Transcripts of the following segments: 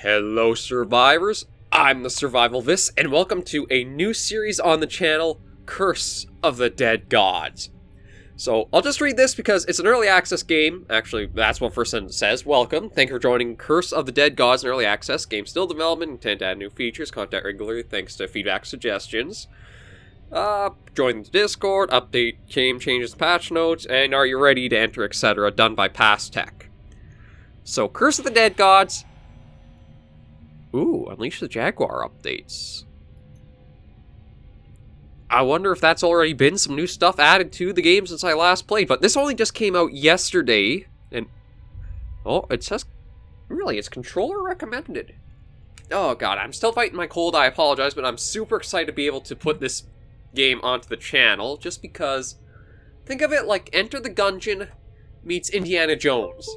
Hello survivors, I'm the SurvivalVis, and welcome to a new series on the channel, Curse of the Dead Gods. So, I'll just read this because it's an early access game. Actually, that's what first sentence says. Welcome, thank you for joining Curse of the Dead Gods in early access. Game still development, intend to add new features, contact regularly thanks to feedback suggestions. Join the Discord, update game changes, patch notes, and are you ready to enter, etc. Done by Passtech. So, Curse of the Dead Gods. Ooh, Unleash the Jaguar updates. I wonder if that's already been some new stuff added to the game since I last played, but this only just came out yesterday, and... oh, it says... really, it's controller recommended. Oh god, I'm still fighting my cold, I apologize, but I'm super excited to be able to put this game onto the channel, just because... think of it like Enter the Gungeon meets Indiana Jones.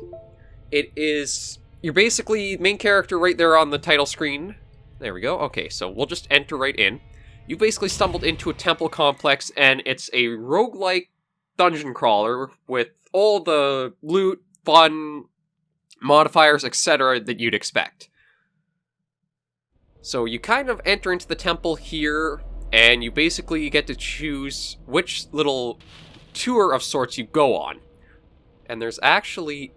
It is... you're basically main character right there on the title screen. There we go. Okay, so we'll just enter right in. You basically stumbled into a temple complex, and it's a roguelike dungeon crawler with all the loot, fun, modifiers, etc. that you'd expect. So you kind of enter into the temple here, and you basically get to choose which little tour of sorts you go on. And there's actually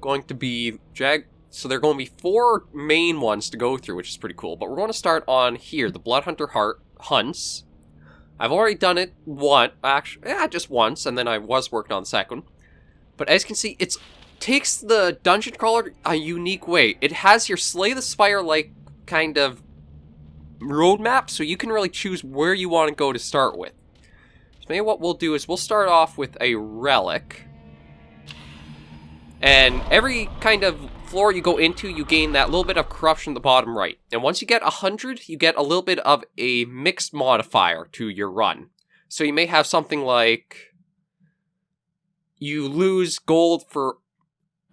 going to be so there are going to be 4 main ones to go through, which is pretty cool. But we're going to start on here, the Bloodhunter Hunts. I've already done it just once, and then I was working on the second. But as you can see, it takes the dungeon crawler a unique way. It has your Slay the Spire like kind of roadmap, so you can really choose where you want to go to start with. So maybe what we'll do is we'll start off with a relic. And every kind of floor you go into, you gain that little bit of corruption at the bottom right. And once you get 100, you get a little bit of a mixed modifier to your run. So you may have something like... you lose gold for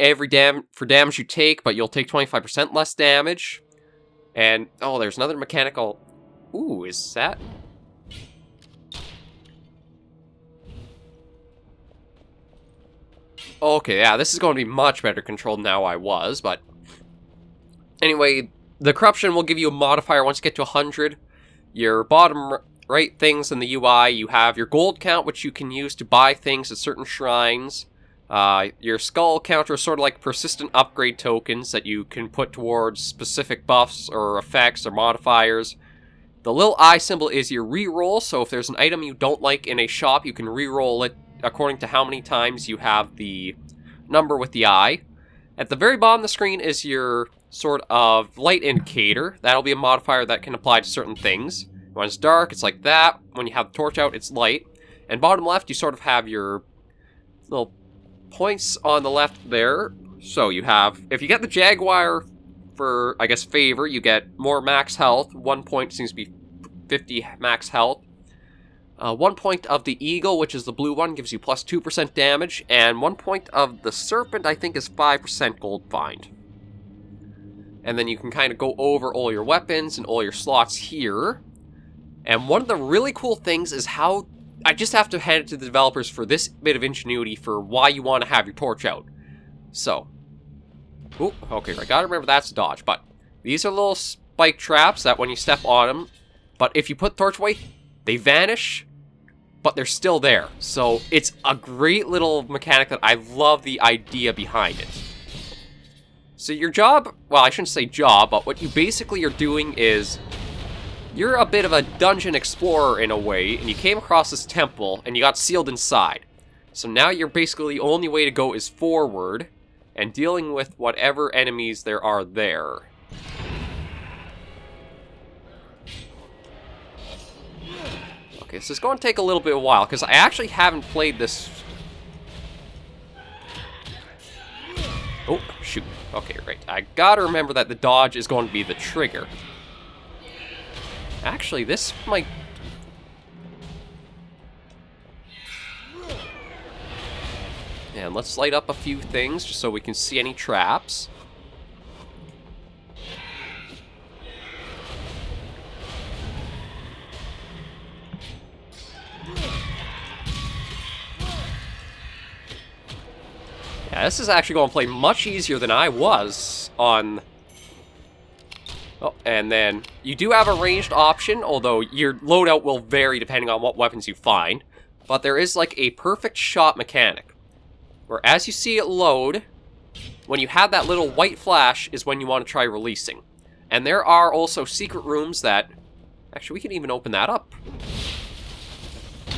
every damage you take, but you'll take 25% less damage. And, oh, there's another mechanical... ooh, is that... okay, yeah, this is going to be much better controlled than how I was, but... anyway, the corruption will give you a modifier once you get to 100. Your bottom right things in the UI, you have your gold count, which you can use to buy things at certain shrines. Your skull counter is sort of like persistent upgrade tokens that you can put towards specific buffs or effects or modifiers. The little eye symbol is your reroll, so if there's an item you don't like in a shop, you can reroll it according to how many times you have the number with the eye. At the very bottom of the screen is your sort of light indicator. That'll be a modifier that can apply to certain things. When it's dark, it's like that. When you have the torch out, it's light. And bottom left, you sort of have your little points on the left there. So you have, if you get the Jaguar for, I guess, favor, you get more max health. 1 point seems to be 50 max health. 1 point of the Eagle, which is the blue one, gives you plus 2% damage, and 1 point of the Serpent, I think, is 5% gold find. And then you can kind of go over all your weapons and all your slots here. And one of the really cool things is how... I just have to hand it to the developers for this bit of ingenuity for why you want to have your torch out. So. Oh, okay, I gotta remember that's a dodge, but these are little spike traps that when you step on them, but if you put the torch away, they vanish, but they're still there. So it's a great little mechanic that I love the idea behind it. So your job, well, I shouldn't say job, but what you basically are doing is you're a bit of a dungeon explorer in a way, and you came across this temple and you got sealed inside. So now you're basically the only way to go is forward and dealing with whatever enemies there are there. Okay, so it's going to take a little bit of a while, because I actually haven't played this... oh, shoot. Okay, right. I gotta remember that the dodge is going to be the trigger. Actually, this might... and let's light up a few things, just so we can see any traps. Yeah, this is actually going to play much easier than I was on Oh, and then you do have a ranged option, although your loadout will vary depending on what weapons you find. But there is like a perfect shot mechanic, where as you see it load, when you have that little white flash is when you want to try releasing. And there are also secret rooms that... Actually, we can even open that up.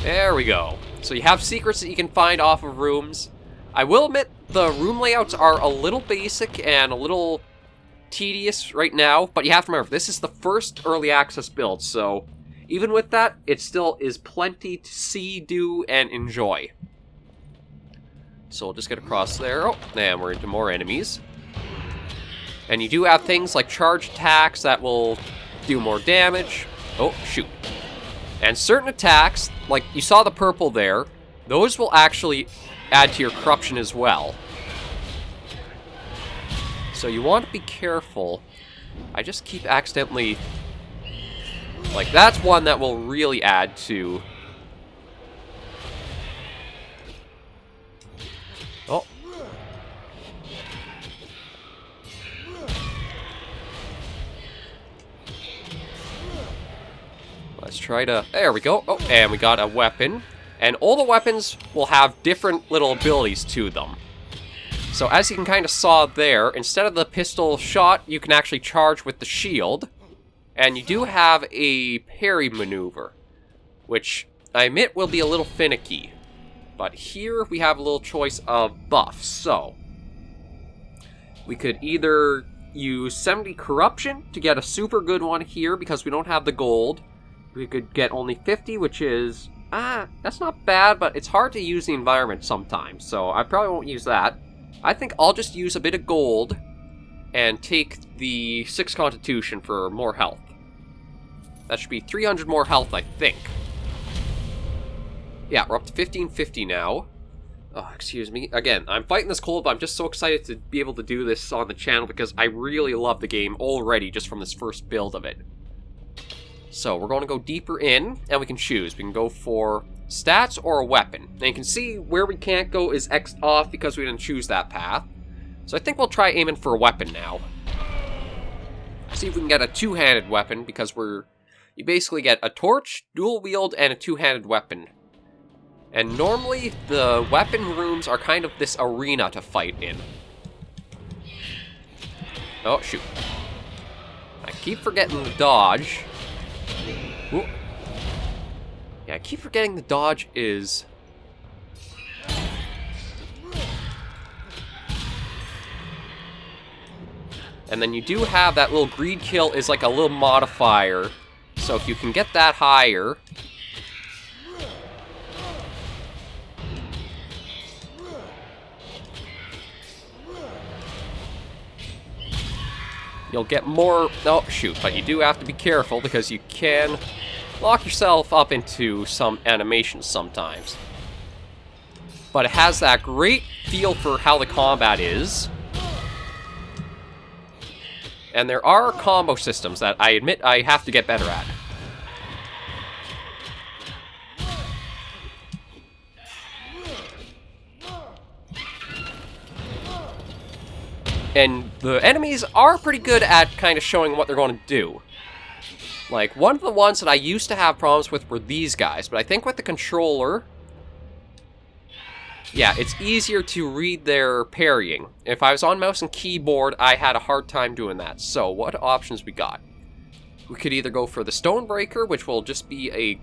There we go. So you have secrets that you can find off of rooms. I will admit, the room layouts are a little basic and a little tedious right now, but you have to remember, this is the first early access build, so even with that, it still is plenty to see, do, and enjoy. So we'll just get across there. Oh, and we're into more enemies. And you do have things like charge attacks that will do more damage. Oh, shoot. And certain attacks, like you saw the purple there, those will actually add to your corruption as well. So you want to be careful. I just keep accidentally... Like, that's one that will really add to... Oh. Let's try to... There we go. Oh, and we got a weapon. And all the weapons will have different little abilities to them. So as you can kind of saw there, instead of the pistol shot, you can actually charge with the shield. And you do have a parry maneuver, which I admit will be a little finicky. But here we have a little choice of buffs. So we could either use 70 corruption to get a super good one here because we don't have the gold. We could get only 50, which is, that's not bad, but it's hard to use the environment sometimes. So I probably won't use that. I think I'll just use a bit of gold and take the 6 constitution for more health. That should be 300 more health, I think. Yeah, we're up to 1550 now. Oh, excuse me. Again, I'm fighting this cold, but I'm just so excited to be able to do this on the channel because I really love the game already just from this first build of it. So, we're going to go deeper in, and we can choose. We can go for stats or a weapon. And you can see where we can't go is X'd off because we didn't choose that path. So I think we'll try aiming for a weapon now. See if we can get a two-handed weapon, because you basically get a torch, dual wield, and a two-handed weapon. And normally, the weapon rooms are kind of this arena to fight in. Oh, shoot. I keep forgetting the dodge. Ooh. Yeah, I keep forgetting the dodge is... And then you do have that little greed kill is like a little modifier. So if you can get that higher... You'll get more... Oh, shoot. But you do have to be careful because you can lock yourself up into some animations sometimes. But it has that great feel for how the combat is. And there are combo systems that I admit I have to get better at. And the enemies are pretty good at kind of showing what they're going to do. Like, one of the ones that I used to have problems with were these guys, but I think with the controller... Yeah, it's easier to read their parrying. If I was on mouse and keyboard, I had a hard time doing that. So, what options we got? We could either go for the Stonebreaker, which will just be a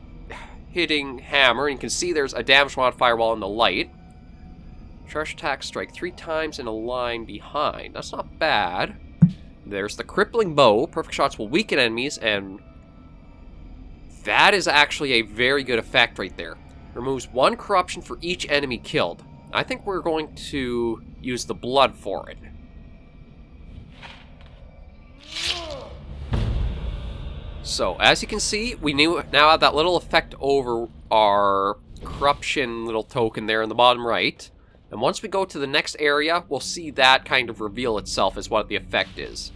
hitting hammer. And you can see there's a damage modifier while in the light. Charge attack, strike 3 times in a line behind. That's not bad. There's the Crippling Bow. Perfect shots will weaken enemies, and that is actually a very good effect right there. Removes 1 corruption for each enemy killed. I think we're going to use the blood for it. So, as you can see, we now have that little effect over our corruption little token there in the bottom right. And once we go to the next area, we'll see that kind of reveal itself as what the effect is.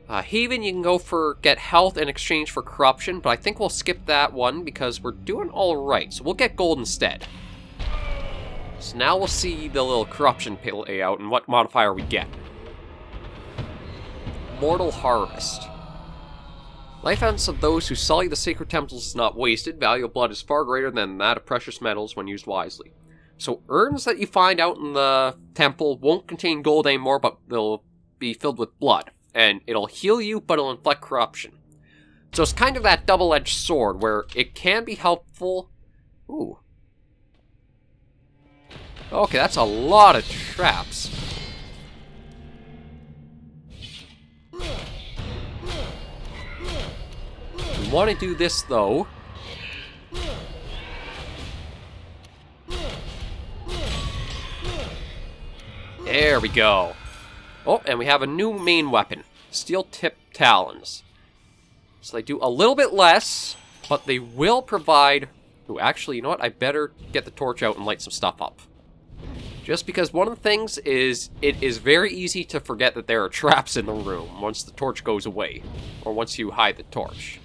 Haven, you can go for get health in exchange for corruption, but I think we'll skip that one because we're doing alright. So we'll get gold instead. So now we'll see the little corruption layout and what modifier we get. Mortal Harvest. Life essence of those who sully the sacred temples is not wasted. Value of blood is far greater than that of precious metals when used wisely. So urns that you find out in the temple won't contain gold anymore, but they'll be filled with blood. And it'll heal you, but it'll inflict corruption. So it's kind of that double-edged sword, where it can be helpful. Ooh. Okay, that's a lot of traps. We want to do this, though. There we go. Oh, and we have a new main weapon. Steel-tipped talons. So they do a little bit less, but they will provide... Ooh, actually, you know what? I better get the torch out and light some stuff up. Just because one of the things is, it is very easy to forget that there are traps in the room once the torch goes away. Or once you hide the torch.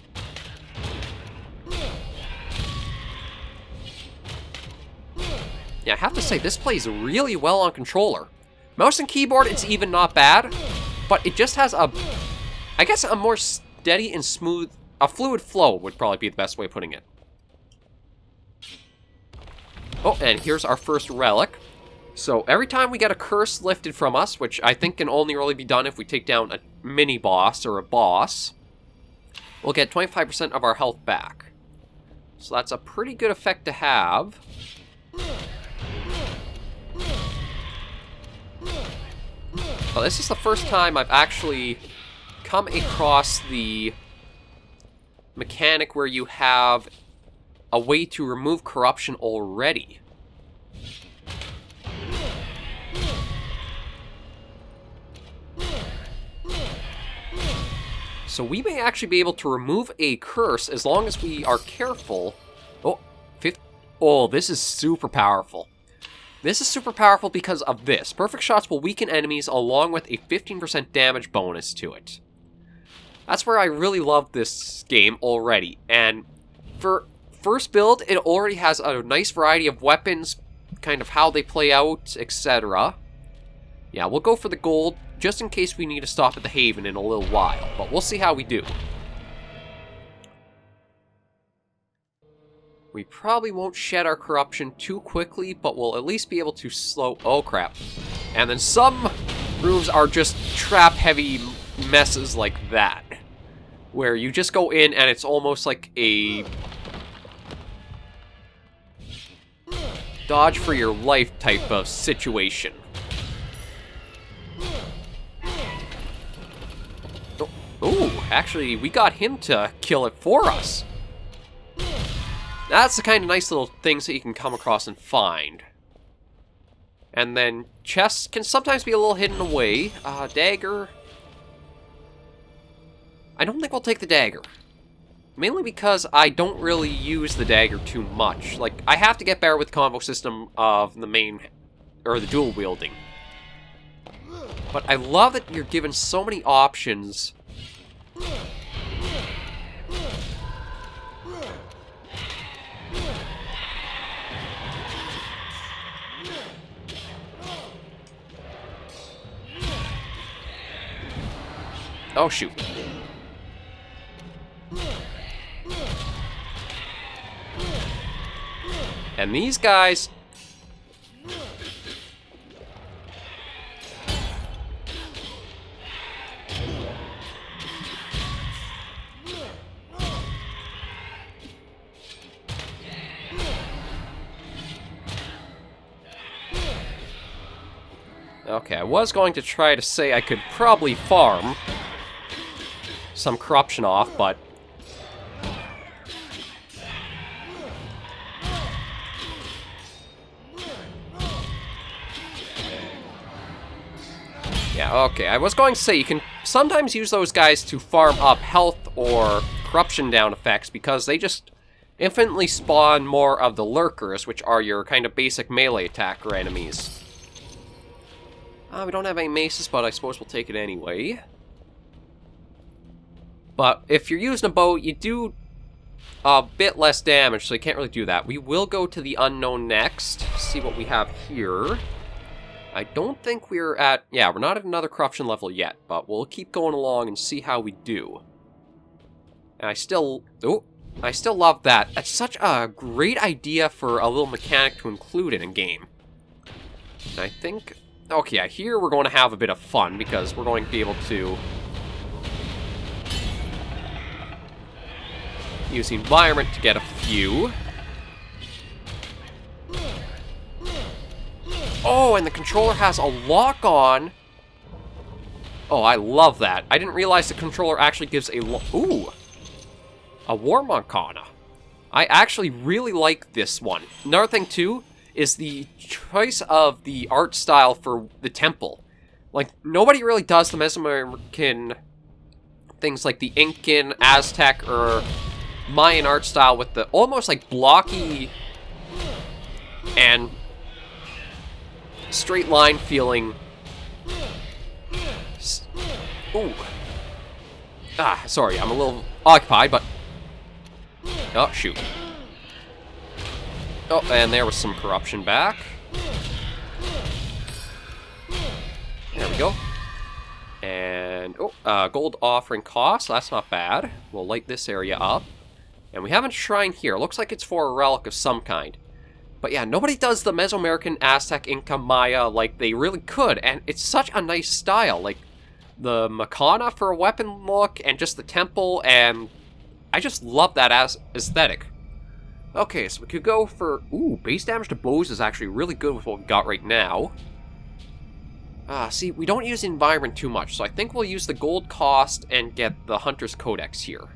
Yeah, I have to say, this plays really well on controller. Mouse and keyboard, it's even not bad, but it just has a, I guess, a more steady and smooth, a fluid flow would probably be the best way of putting it. Oh, and here's our first relic. So every time we get a curse lifted from us, which I think can only really be done if we take down a mini-boss or a boss, we'll get 25% of our health back. So that's a pretty good effect to have. Well, this is the first time I've actually come across the mechanic where you have a way to remove corruption already. So we may actually be able to remove a curse as long as we are careful. Oh, this is super powerful. This is super powerful because of this. Perfect shots will weaken enemies along with a 15% damage bonus to it. That's where I really love this game already. And for first build, it already has a nice variety of weapons, kind of how they play out, etc. Yeah, we'll go for the gold, just in case we need to stop at the Haven in a little while. But we'll see how we do. We probably won't shed our corruption too quickly, but we'll at least be able to slow... Oh, crap. And then some rooms are just trap-heavy messes like that, where you just go in and it's almost like a dodge for your life type of situation. Oh, actually, we got him to kill it for us. That's the kind of nice little things that you can come across and find. And then chests can sometimes be a little hidden away. Dagger. I don't think we'll take the dagger. Mainly because I don't really use the dagger too much. Like, I have to get better with the combo system of the main, or the dual wielding. But I love that you're given so many options. Oh, shoot. And these guys... Okay, I was going to try to say I could probably farm some corruption off, but... Yeah, okay, I was going to say you can sometimes use those guys to farm up health or corruption down effects because they just infinitely spawn more of the lurkers, which are your kind of basic melee attacker enemies. We don't have any maces, but I suppose we'll take it anyway. But if you're using a bow, you do a bit less damage, so you can't really do that. We will go to the unknown next, see what we have here. I don't think we're at... Yeah, we're not at another corruption level yet, but we'll keep going along and see how we do. And I still... Oh, I still love that. That's such a great idea for a little mechanic to include in a game. And I think... Okay, yeah, here we're going to have a bit of fun, because we're going to be able to... use the environment to get a few. Oh, and the controller has a lock-on. Oh, I love that. I didn't realize the controller actually gives a ooh! A War Arcana. I actually really like this one. Another thing, too, is the choice of the art style for the temple. Like, nobody really does the Mesoamerican things like the Incan, Aztec, or Mayan art style with the almost like blocky and straight line feeling. Ooh. Ah, sorry, I'm a little occupied, but... Oh, shoot. Oh, and there was some corruption back. There we go. And, oh, gold offering cost, that's not bad. We'll light this area up. And we have a shrine here. Looks like it's for a relic of some kind. But yeah, nobody does the Mesoamerican, Aztec, Inca, Maya like they really could, and it's such a nice style. Like, the Makana for a weapon look, and just the temple, and I just love that as aesthetic. Okay, so we could go for... Ooh, base damage to bows is actually really good with what we've got right now. See, we don't use the environment too much, so I think we'll use the gold cost and get the Hunter's Codex here.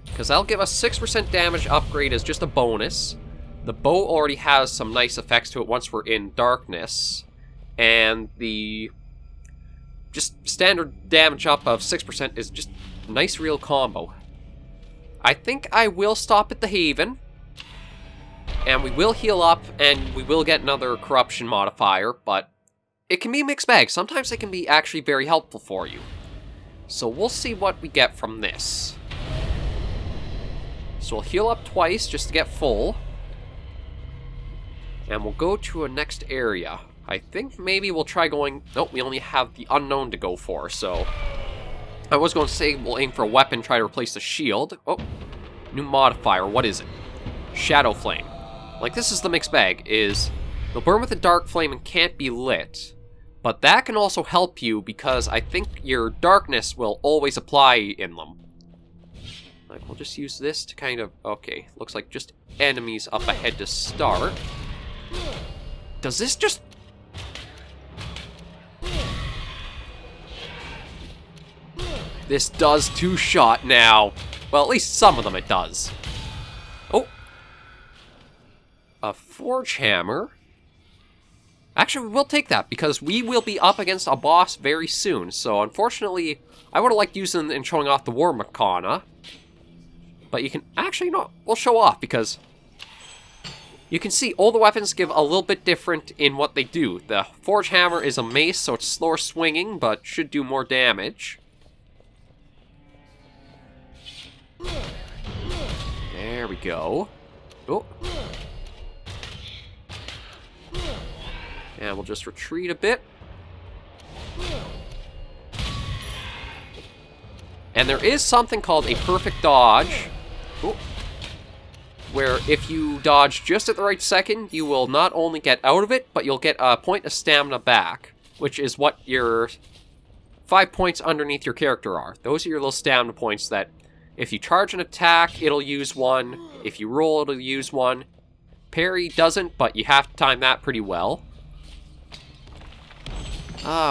Because that'll give us 6% damage upgrade as just a bonus. The bow already has some nice effects to it once we're in darkness. And the just standard damage up of 6% is just a nice real combo. I think I will stop at the Haven. And we will heal up, and we will get another corruption modifier, but it can be a mixed bag. Sometimes it can be actually very helpful for you. So we'll see what we get from this. So we'll heal up twice just to get full. And we'll go to a next area. I think maybe we'll try going... Nope, we only have the unknown to go for, so... I was going to say we'll aim for a weapon, try to replace the shield. Oh, new modifier, what is it? Shadow Flame. Like, this is the mixed bag, is... They'll burn with a dark flame and can't be lit. But that can also help you, because I think your darkness will always apply in them. Like, we'll just use this to kind of... Okay, looks like just enemies up ahead to start. Does this just... This does two-shot now. Well, at least some of them it does. Oh. A Forge Hammer. Actually, we'll take that, because we will be up against a boss very soon. So, unfortunately, I would have liked using and showing off the War Makana. But you can... Actually, no, we'll show off, because... You can see all the weapons give a little bit different in what they do. The Forge Hammer is a mace, so it's slower swinging, but should do more damage. There we go. Oh. And we'll just retreat a bit. And there is something called a perfect dodge. Oh. Where if you dodge just at the right second, you will not only get out of it, but you'll get a point of stamina back, which is what your 5 points underneath your character are. Those are your little stamina points that if you charge an attack, it'll use one. If you roll, it'll use one. Parry doesn't, but you have to time that pretty well.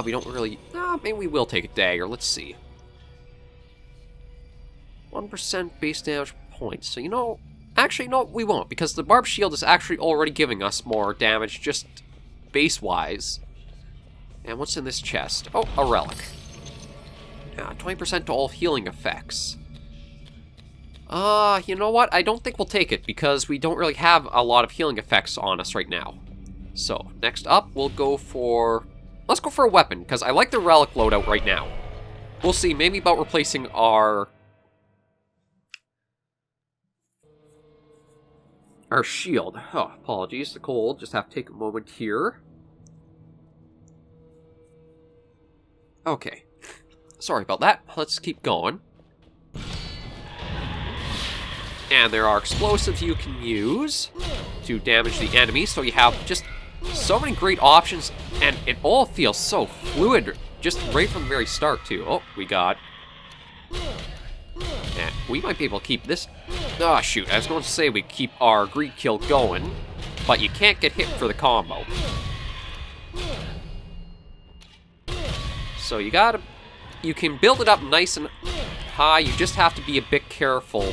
We don't really... maybe we will take a dagger. Let's see. 1% base damage points. So, you know... Actually, no, we won't, because the Barbed Shield is actually already giving us more damage, just base-wise. And what's in this chest? Oh, a relic. 20% to all healing effects. You know what? I don't think we'll take it, because we don't really have a lot of healing effects on us right now. So, next up, we'll go for... Let's go for a weapon, because I like the relic loadout right now. We'll see, maybe about replacing our shield. Oh, apologies, the cold. Just have to take a moment here. Okay. Sorry about that. Let's keep going. And there are explosives you can use to damage the enemy, so you have just so many great options, and it all feels so fluid, just right from the very start, too. Oh, we got... And we might be able to keep this... Oh, shoot, I was going to say we keep our greed kill going, but you can't get hit for the combo. So you gotta... You can build it up nice and high, you just have to be a bit careful.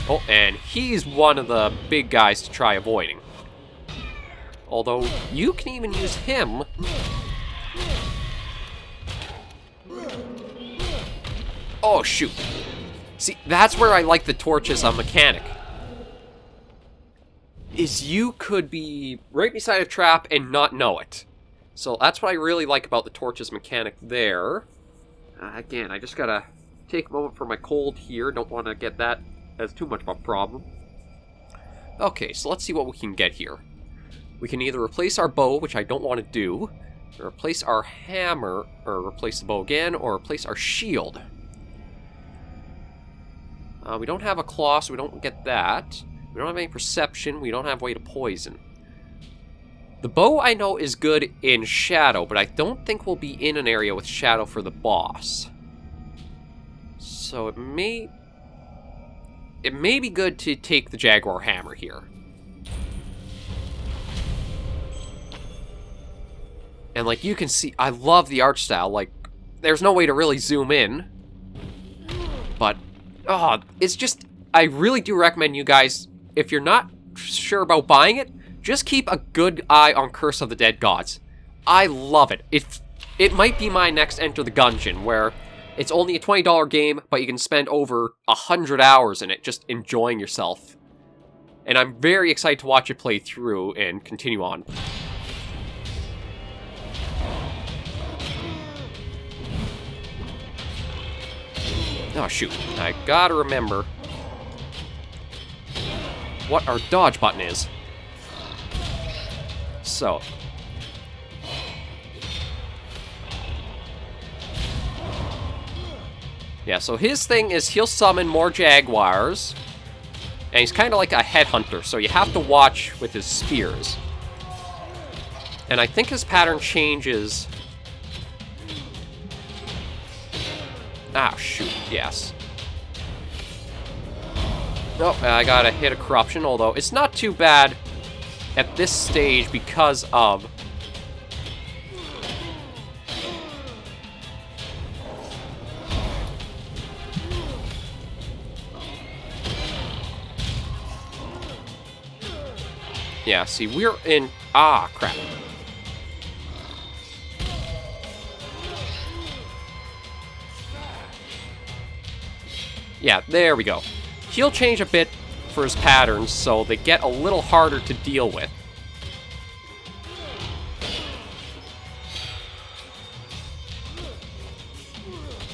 Oh, and he's one of the big guys to try avoiding. Although, you can even use him. Oh, shoot. See, that's where I like the torch as a mechanic. Is you could be right beside a trap and not know it. So that's what I really like about the torches mechanic there. Again, I just gotta take a moment for my cold here. Don't want to get that as too much of a problem. Okay, so let's see what we can get here. We can either replace our bow, which I don't want to do, or replace our hammer, or replace the bow again, or replace our shield. We don't have a claw, so we don't get that. We don't have any perception, we don't have way to poison. The bow I know is good in shadow, but I don't think we'll be in an area with shadow for the boss. So it may be good to take the Jaguar Hammer here. And like you can see, I love the art style. Like, there's no way to really zoom in. But, it's just, I really do recommend you guys, if you're not sure about buying it, just keep a good eye on Curse of the Dead Gods. I love it. It might be my next Enter the Gungeon, where it's only a $20 game, but you can spend over 100 hours in it just enjoying yourself. And I'm very excited to watch it play through and continue on. Oh shoot, I gotta remember what our dodge button is. So. Yeah, so his thing is he'll summon more jaguars, and he's kind of like a headhunter, so you have to watch with his spears. And I think his pattern changes... Ah, shoot, yes. Oh, I gotta hit a corruption, although it's not too bad at this stage because of... Yeah, see, we're in... Ah, crap. Yeah, there we go. He'll change a bit for his patterns, so they get a little harder to deal with.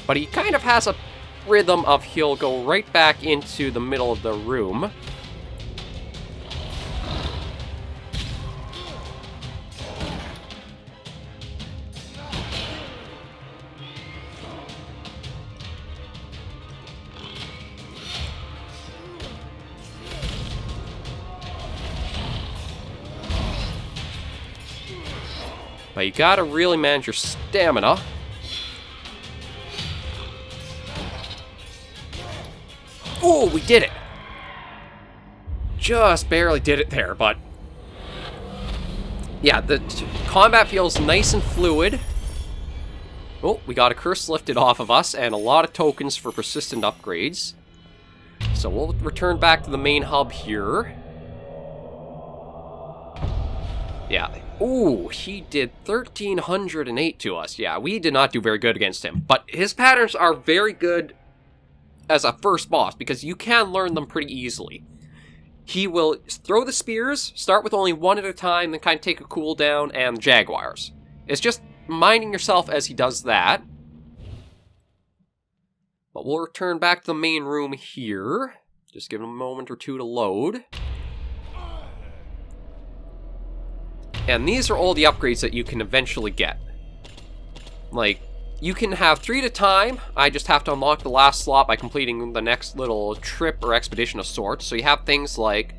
But he kind of has a rhythm of he'll go right back into the middle of the room. But you gotta really manage your stamina. Oh, we did it! Just barely did it there, but... Yeah, the combat feels nice and fluid. Oh, we got a curse lifted off of us, and a lot of tokens for persistent upgrades. So we'll return back to the main hub here. Yeah. Ooh, he did 1,308 to us. Yeah, we did not do very good against him. But his patterns are very good as a first boss, because you can learn them pretty easily. He will throw the spears, start with only one at a time, then kind of take a cooldown, and jaguars. It's just minding yourself as he does that. But we'll return back to the main room here. Just give him a moment or two to load. And these are all the upgrades that you can eventually get. Like, you can have 3 at a time. I just have to unlock the last slot by completing the next little trip or expedition of sorts. So you have things like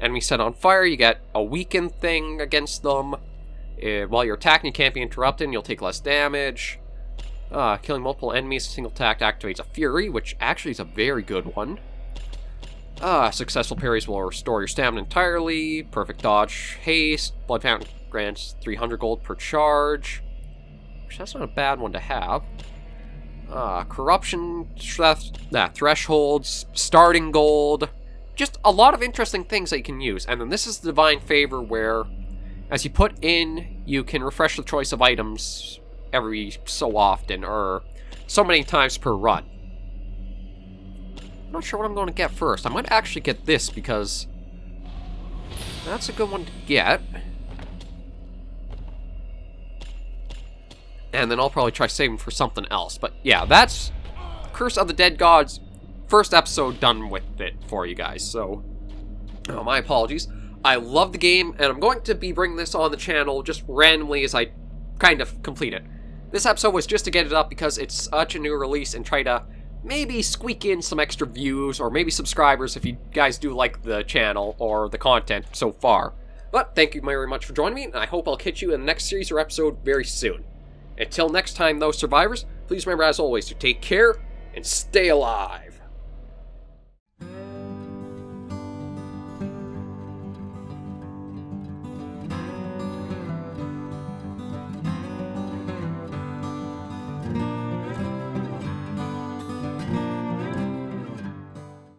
enemy set on fire, you get a weaken thing against them. While you're attacking, you can't be interrupted, and you'll take less damage. Killing multiple enemies, a single attack activates a Fury, which actually is a very good one. Successful parries will restore your stamina entirely. Perfect dodge, haste. Blood Fountain grants 300 gold per charge. Which that's not a bad one to have. Corruption thresholds, starting gold. Just a lot of interesting things that you can use. And then this is the Divine Favor where, as you put in, you can refresh the choice of items every so often, or so many times per run. I'm not sure what I'm going to get first. I might actually get this because that's a good one to get. And then I'll probably try saving for something else. But yeah, that's Curse of the Dead Gods. First episode done with it for you guys. So, my apologies. I love the game, and I'm going to be bringing this on the channel just randomly as I kind of complete it. This episode was just to get it up because it's such a new release and try to maybe squeak in some extra views or maybe subscribers if you guys do like the channel or the content so far. But thank you very much for joining me, and I hope I'll catch you in the next series or episode very soon. Until next time, though, survivors, please remember, as always, to take care and stay alive.